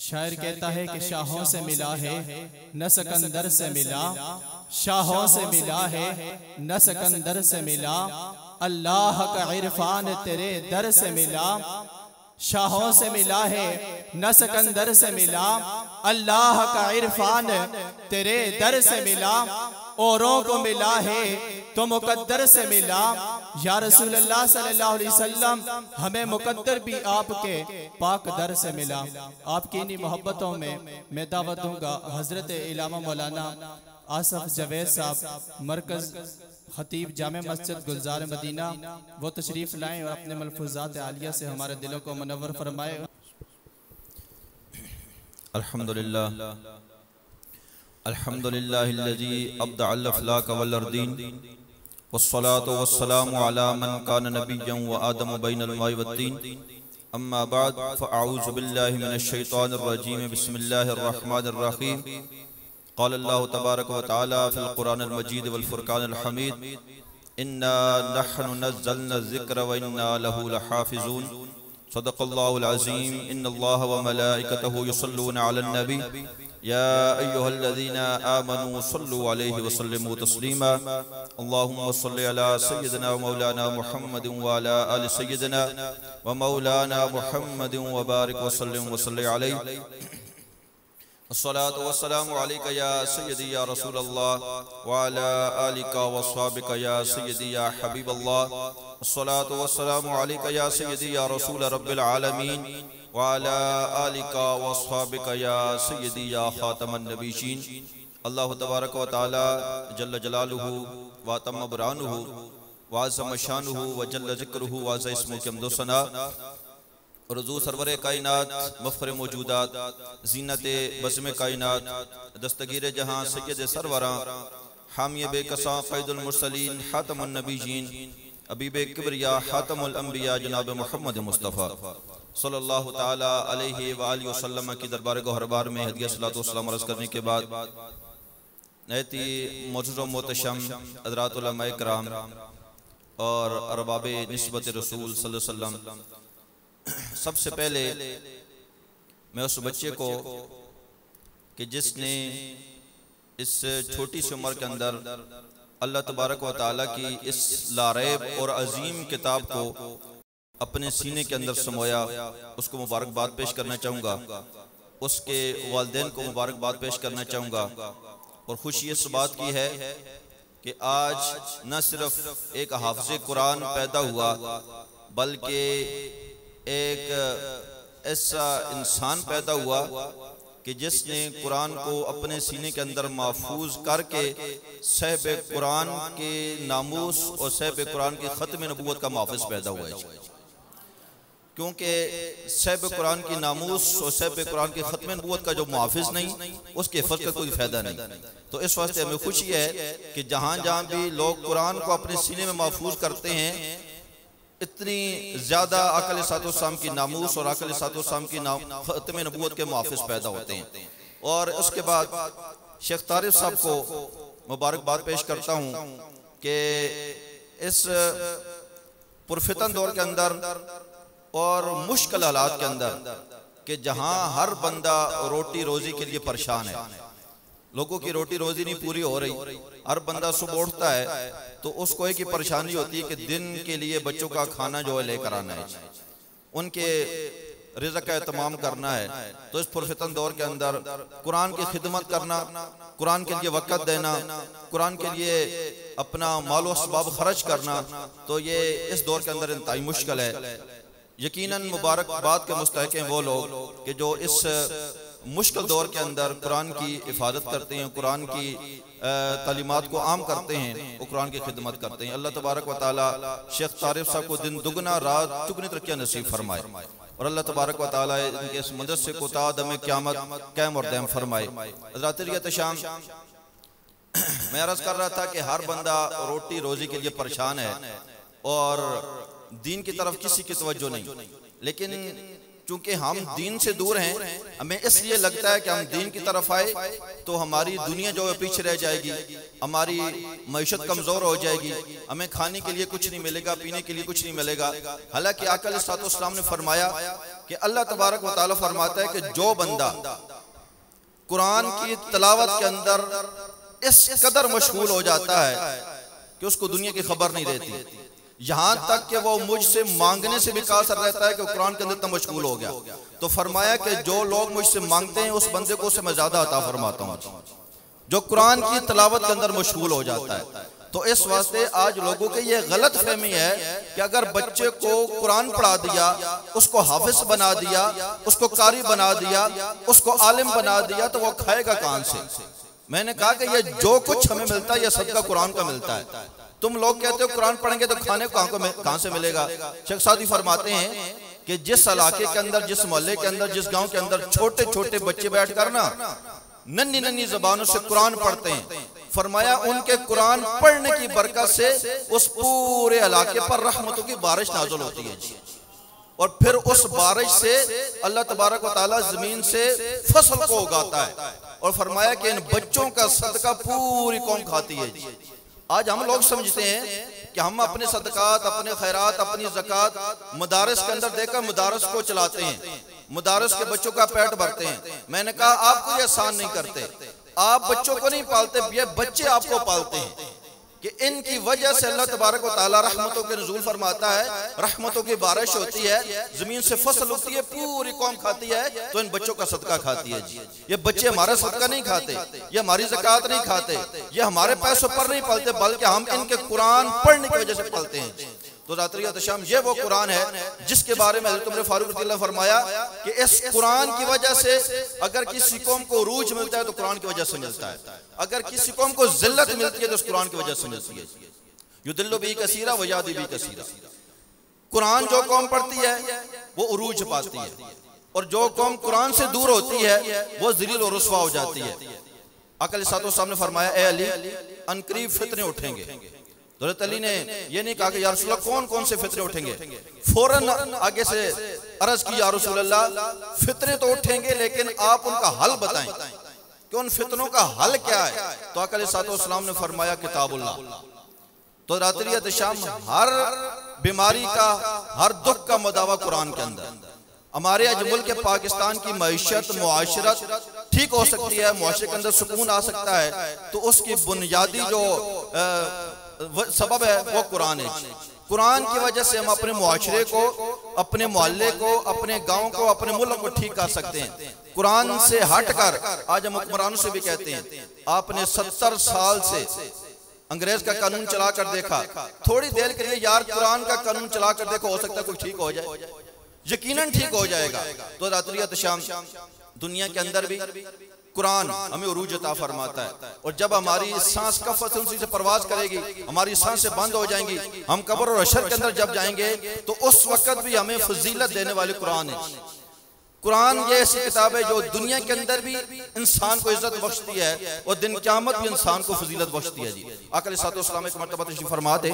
शायर कहता है कि शाहों से मिला है न सिकंदर से मिला, शाहों से मिला है न सिकंदर से मिला, अल्लाह का इरफान तेरे दर से मिला। शाहों से मिला है न सिकंदर से मिला, अल्लाह का इरफान तेरे दर से मिला। औरों को मिला है तो मुकद्दर से मिला। या रसूल अल्लाह सल्लल्लाहु अलैहि वसल्लम, हमें मुकद्दर भी आपके पाक दर से मिला। आपकी इन्हीं मोहब्बतों में मैं दावत दूंगा हजरत इलामा मौलाना आसफ जवेद साहब, मरकज खतीब जामे मस्जिद गुलजार मदीना, वो तशरीफ लाएं और अपने मलफूजात आलिया से हमारे दिलों को मुनव्वर फरमाए। अल्हम्दुलिल्लाह अल्हम्दुलिल्लाहिल्लज़ी अब्दअल अफ़लाक वल अर्दीन वस्सलातु वस्सलामु अला मन कान नबिय्यन व आदम बैनल माइ वत्तीन, अम्मा बाद फ़अऊज़ु बिल्लाहि मिनश शैतानिर रजीम, बिस्मिल्लाहिर रहमानिर रहीम। क़ाल अल्लाहु तबारक व तआला फ़िल क़ुरानिल मजीद वल फ़ुरक़ानिल हमीद, इन्ना नहनु नज़्ज़लना ज़िक्र व इन्ना लहू लहाफ़िज़ून। सदक़ल्लाहुल अज़ीम। इन्नल्लाह व मलाइकतहु युसल्लूना अलन नबी, या अय्युहल्लज़ीना आमनू सल्लु अलैहि व सल्लिमू तस्लीमा। अल्लाहुम्मा सल्लि अला सय्यिदिना व मौलाना मुहम्मदिन व अला आलि सय्यिदिना व मौलाना मुहम्मदिन व बारिक व सल्लिम व सल्लि अलैहि। अस्सलातु वस्सलामु अलैका या सय्यदी या रसूलल्लाह व अला आलिका व अस्हाबिका या सय्यदी या हबीबल्लाह। अस्सलातु वस्सलामु अलैका या सय्यदी या रसूल रब्बिल आलमीन व अला आलिका व अस्हाबिका या सय्यदी या खातमन नबीयीन। अल्लाह तबारक व तआला जल्ल जलालुहु व तम्म बरानुहु व अज़्ज़म शानुहु व जल्ल ज़िक्रुहु व अज़्ज़ा इस्मुहु के हम्दो सना और हुज़ूर सरवरे कायनात, मफ़ख़रे मौजूदात, ज़ीनते बज़्म कायनात, दस्तगीर जहां, सय्यद सरवरां, हामी बेकसा, क़ैदुल मुरसलीन, हातमुन नबीयीन, अबीबे किबरिया, हातमुल अंबिया, जनाब मोहम्मद मुस्तफ़ा सल्लल्लाहु ताला अलैहि व आलिहि वसल्लम की दरबार गौहरबार में हदिया सलातो व सलाम अर्ज़ करने के बाद, नयती मोअज़्ज़ज़ व मोहतशम हज़रात उलमाए किराम और अरबाबे निस्बत रसूल सल्लल्लाहु अलैहि वसल्लम, सबसे पहले मैं उस बच्चे को कि जिसने इस छोटी सी उम्र के अंदर अल्लाह तबारक व तआला की इस लारैब और अजीम किताब को अपने सीने के अंदर समोया, उसको मुबारकबाद पेश करना चाहूँगा। उसके वालिदैन को मुबारकबाद पेश करना चाहूँगा। और खुशी इस बात की है कि आज न सिर्फ एक हाफ़िज़ कुरान पैदा हुआ, बल्कि एक ऐसा इंसान पैदा हुआ कि जिसने कुरान को अपने सीने के अंदर महफूज करके साहिब कुरान के नामूस और साहिब कुरान की ख़त्म नबूवत का मुहाफ़िज़ पैदा हुआ है। क्योंकि साहिब कुरान की नामूस और साहिब कुरान की ख़त्म नबूवत का जो मुहाफ़िज़ नहीं, उसके हिफ़्ज़ का कोई फ़ायदा नहीं। तो इस वास्ते हमें खुशी है कि जहाँ जहाँ भी लोग कुरान को अपने सीने में महफूज करते हैं, इतनी ज़्यादा आक़िल सातो-साम की नामूस और आक़िल सातो-साम की ख़त्म नबूवत के मुहाफ़िज़ पैदा होते हैं। और उसके बाद शेख तारिफ साहब को मुबारकबाद पेश करता हूँ कि इस पुरफ़ितन दौर के अंदर और मुश्किल हालात के अंदर कि जहाँ हर बंदा रोटी रोज़ी के लिए परेशान है, लोगों की रोटी रोज़ी नहीं पूरी हो रही, हर बंदा सुबह उठता है तो उसको एक ही परेशानी होती है कि दिन के लिए बच्चों का खाना जो है लेकर आना है, उनके रिज़्क़ का एहतमाम करना है। तो इस पुरफ़ितन दौर के अंदर कुरान की खिदमत करना, कुरान के लिए वक़्त देना, कुरान के लिए अपना माल व असबाब खर्च करना, तो ये इस दौर के अंदर इंतहाई मुश्किल है। यकीनन मुबारकबाद के मुस्तहिक़ हैं वो लोग कि जो इस मुश्किल दौर के अंदर कुरान की हिफाजत करते हैं, कुरान की तालीमात को आम करते हैं, वो कुरान की खिदमत करते हैं। अल्लाह तबारक व तआला शेख तारिफ साहब को दिन दुगना रात चुगनी तरक्कियाँ नसीब फरमाए और अल्लाह तबारक व तआला इनके इस मदरसे को ता दम क़यामत कायम और दायम फरमाए। हज़रात एहतशाम, मैं अर्ज़ कर रहा था कि हर बंदा रोटी रोज़ी के लिए परेशान है और दीन की तरफ किसी की तवज्जो नहीं, लेकिन चूंकि हम दीन से दूर हैं, हमें इसलिए लगता है कि हम दीन की तरफ आए तो हमारी दुनिया जो है पीछे रह जाएगी, हमारी मईशत कमज़ोर हो जाएगी, हमें खाने के लिए कुछ नहीं मिलेगा, पीने के लिए कुछ नहीं मिलेगा। हालांकि आका अलैहिस्सलाम ने फरमाया कि अल्लाह तबारक व तआला फरमाता है कि जो बंदा कुरान की तिलावत के अंदर इस कदर मशगूल हो जाता है कि उसको दुनिया की खबर नहीं रहती, यहाँ तक कि वो मुझसे मांगने से भी कासर रहता है कि कुरान के अंदर इतना मशगूल हो गया, तो फरमाया कि जो लोग मुझसे मांगते हैं उस बंदे को उससे मैं ज्यादा अता फरमाता हूँ, जो कुरान की तिलावत के अंदर मशगूल हो जाता है। तो इस वास्ते आज लोगों के ये गलत फहमी है कि अगर बच्चे को कुरान पढ़ा दिया, उसको हाफिज बना दिया, उसको कारी बना दिया, उसको आलिम बना दिया, तो वो खाएगा कहां से। मैंने कहा कि ये जो कुछ हमें मिलता है ये सबका कुरान का मिलता है। तुम लोग कहते हो कुरान पढ़ेंगे तो खाने को कहां से मिलेगा। शेख सादी फरमाते हैं कि जिस इलाके के अंदर, जिस मोहल्ले के अंदर, जिस गांव के अंदर छोटे छोटे बच्चे बैठ कर ना नन्ही नन्ही जबानों से कुरान पढ़ते हैं, फरमाया उनके कुरान पढ़ने की बरकत से उस पूरे इलाके पर रहमतों की बारिश नाज़िल होती है जी। और फिर उस बारिश से अल्लाह तबारक व तआला जमीन से फसल को उगाता है। और फरमाया कि इन बच्चों का सदका पूरी कौम खाती है जी। आज हम लोग समझते हैं कि हम अपने सदकात, अपने खैरात, अपनी ज़कात मदारस के अंदर देकर मदारस को चलाते हैं, मदारस के बच्चों का पेट भरते हैं। मैंने कहा आप कोई एहसान नहीं करते, आप बच्चों को नहीं पालते, ये बच्चे आपको पालते हैं कि इनकी वजह से अल्लाह तबारक व तआला रहमतों के नुज़ूल फरमाता है, रहमतों की बारिश होती है, जमीन से फसल उगती है, पूरी कौम खाती है, तो इन बच्चों का सदका खाती है जी। ये बच्चे हमारा सदका नहीं खाते, ये हमारी ज़कात नहीं खाते, ये हमारे पैसों पर नहीं पलते, बल्कि हम इनके कुरान पढ़ने की वजह से पलते हैं। तो रात्रि शाम ये वो कुरान है जिसके बारे में हज़रत उमर फारूक रज़ियल्लाहु अन्हु फरमाया कि इस कुरान की वजह से अगर किसी कौम को उरूज मिलता है तो कुरान की वजह से मिलता है, अगर किसी कौम को जिल्लत मिलती है तो उस कुरान की वजह से मिलती है। युदिल्लु बिही कसीरा व यादी बिही कसीरा। कुरान जो कौम पढ़ती है वो उरूज पाती है, और जो कौम कुरान से दूर होती है वो ज़लील और रुस्वा हो जाती है। आका अलैहिस्सलाम ने फरमाया, ए अली अनकरीब फितने उठेंगे। हज़रत अली ने ये नहीं कहा कि या रसूल अल्लाह कौन कौन से फितरे उठेंगे, फौरन आगे से अर्ज की, या रसूल अल्लाह फितरे तो उठेंगे लेकिन आप उनका हल बताएं कि उन फितनों का हल क्या है। तो आका अलैहिस्सलाम ने फरमाया किताबुल्लाह। तो रात्रि शाम हर बीमारी का, हर दुख का मुदावा कुरान के अंदर। हमारे आज मुल्क के पाकिस्तान की मईशत, मुआशरत ठीक हो सकती है, मुआशरे के अंदर सुकून आ सकता है, तो उसकी बुनियादी जो सबब है वो कुरान है। कुरान की वजह से हम अपने मुआशरे को, अपने मोहल्ले को, अपने गांव को, अपने मुल्क को ठीक कर सकते हैं। कुरान से हटकर आज हम हुक्मरानों से भी कहते हैं, आपने 70 साल से अंग्रेज का कानून चला कर देखा, थोड़ी देर के लिए यार कुरान का कानून चला कर देखो, हो सकता है कोई ठीक हो जाए, यकीनन ठीक हो जाएगा। तो रात्रि शाम दुनिया के अंदर भी कुरान हमें उरूज अता फरमाता है। और जब हमारी सांस कफ़त उनसी से परवाज करेगी, हमारी सांसें बंद हो जाएंगी, हम कब्र और हशर के अंदर जब जाएंगे तो उस वक्त भी हमें फजीलत देने वाली कुरान है। कुरान ये ऐसी किताब है जो दुनिया के अंदर भी इंसान को इज्जत बख्शती है और दिन क़यामत भी इंसान को फजीलत बख्शती है जी। आका अलैहिस्सलाम एक मरतबा तशरीफ फरमा दे,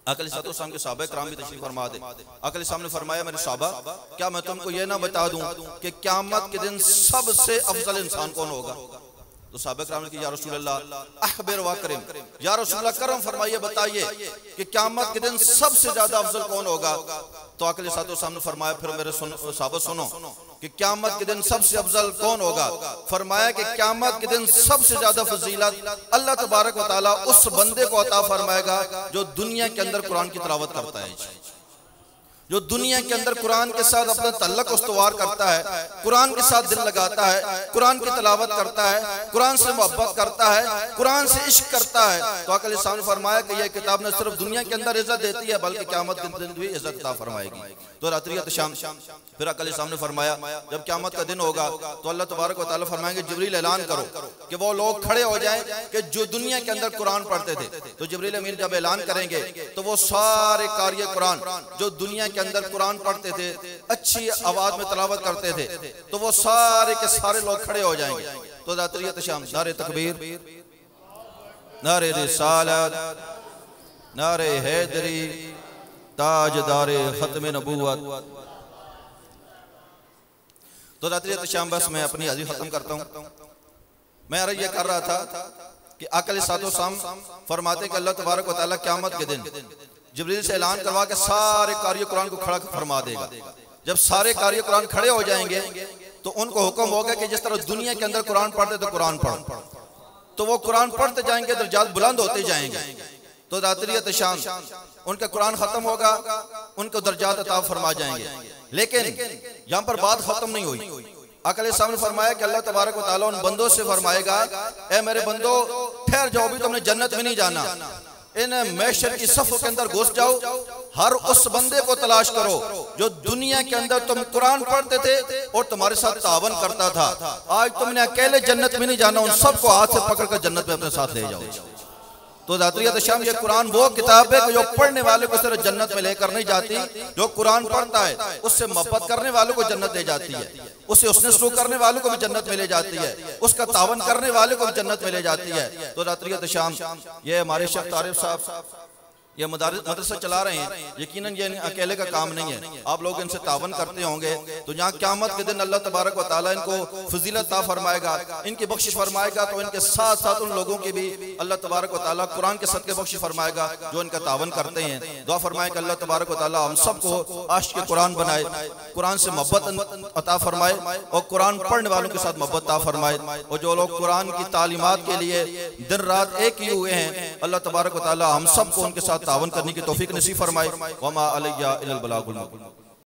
आका अलैहिस्सलाम के सहाबा किराम भी तशरीफ फरमा दे। आका अलैहिस्सलाम ने फरमाया, मेरे सहाबा क्या मैं तुमको ये ना बता दूं कि क़यामत के दिन सबसे अफजल इंसान कौन होगा। तो सहाबा किराम ने कहा, या रसूल अल्लाह अखबिर व करिम, या रसूल अल्लाह करम फरमाइए, बताइए कि क़यामत के दिन सबसे ज्यादा अफजल कौन होगा। तो आका अलैहिस्सलाम ने फरमाया, फिर मेरे सहाबा सुनो कि क़यामत के दिन सबसे अफजल कौन होगा। फरमाया कि क़यामत के दिन सबसे ज्यादा फजीलत अल्लाह तबारक व तआला उस बंदे को अता फरमाएगा जो दुनिया के अंदर कुरान की तिलावत करता है, जो दुनिया के अंदर कुरान के साथ अपना तल्लक उस्तवार करता है, कुरान के साथ दिल लगाता है, कुरान की तिलावत करता है, कुरान से मोहब्बत करता है, कुरान से इश्क करता है। तो आका अलैहिस्सलाम ने फरमाया कि यह किताब न सिर्फ दुनिया के अंदर इज्जत देती है बल्कि क़यामत के दिन भी इज्जत अता फरमाएगी। तो रात्रि शाम फिर आका अलैहिस्सलाम ने फरमाया, जब क़यामत का दिन होगा तो अल्लाह तबारक व तआला फरमाएंगे, जिब्रील ऐलान करो कि वो लोग खड़े हो जाएं कि जो दुनिया के अंदर कुरान पढ़ते थे। तो जिब्रील अमीन जब ऐलान करेंगे तो वो सारे कारी कुरान जो दुनिया के अंदर कुरान पढ़ते थे, अच्छी आवाज में तिलावत करते थे, तो वो सारे के सारे लोग खड़े हो जाएंगे। तो रात्रि शाम नारे तकबीर, नारे रिसालत, नारे हैदरी, ताजदारे खत्म नबूवत। तो रात्रि शाम बस मैं अपनी हाजिरी खत्म करता हूँ। मैं अर्ज़ ये कर रहा था कि आका अलैहिस्सलाम फरमाते कि अल्लाह तबारक व तआला क़यामत के दिन जिब्रील से ऐलान करवा के सारे कारी कुरान को खड़ा फरमा देगा। जब सारे कारी कुरान खड़े हो जाएंगे तो उनको हुक्म होगा कि जिस तरह दुनिया के अंदर कुरान पढ़ते तो कुरान पढ़, तो वो कुरान पढ़ते जाएंगे, दर्जात बुलंद होते जाएंगे। तो दातरियत शान उनका कुरान खत्म होगा, उनको दर्जात अता फरमा जाएंगे। लेकिन यहाँ पर बात खत्म नहीं हुई। अकल सामने फरमाया कि अल्लाह तबारक व तआला उन बंदों से फरमाएगा, ए मेरे बंदो ठहर जाओ, भी तुमने जन्नत में नहीं जाना, इन मैशर की सफ़ों के अंदर घुस जाओ, हर उस बंदे को तलाश करो जो दुनिया के अंदर तुम कुरान पढ़ते थे और तुम्हारे साथ तावन करता था। आज तुमने अकेले जन्नत में नहीं जाना, उन सबको हाथ से पकड़ कर जन्नत में अपने साथ ले जाओ। तो दातरियत शाम, ये कुरान वो किताब है कि जो पढ़ने वाले को सिर्फ जन्नत में लेकर नहीं जाती, जो कुरान पढ़ता है उससे मोहब्बत करने वालों को जन्नत ले जाती है, उससे उसने सलूक करने वालों को भी जन्नत में ले जाती है, उसका तावन करने वाले को भी जन्नत में ले जाती है। तो दातरियत शाम, ये हमारे शेख तारिफ साहब ये मदरसा चला रहे हैं, यकीनन ये अकेले का काम नहीं है, आप लोग इनसे तावन करते होंगे। तो यहाँ क़यामत के दिन अल्लाह तबारक व तआला इनको फजीलत अता फरमाएगा, इनकी बख्शिश फरमाएगा, तो इनके साथ साथ उन लोगों की भी अल्लाह तबारक व तआला कुरान के सदक़े बख्शिश फरमाएगा जो इनका तावन करते हैं। दुआ फरमाए कि अल्लाह तबारक व तआला हम सबको आशिक़ कुरान बनाए, कुरान से मोहब्बत अता फरमाए और कुरान पढ़ने वालों के साथ मोहब्बत अता फरमाए। और जो लोग कुरान की तालीमात के लिए दिन रात एक ही हुए हैं, अल्लाह तबारक व तआला हम सबको उनके साथ तावन करने की तौफीक नसीब फरमाए। वमा अलैया इल्लल बलागुल मुबीन।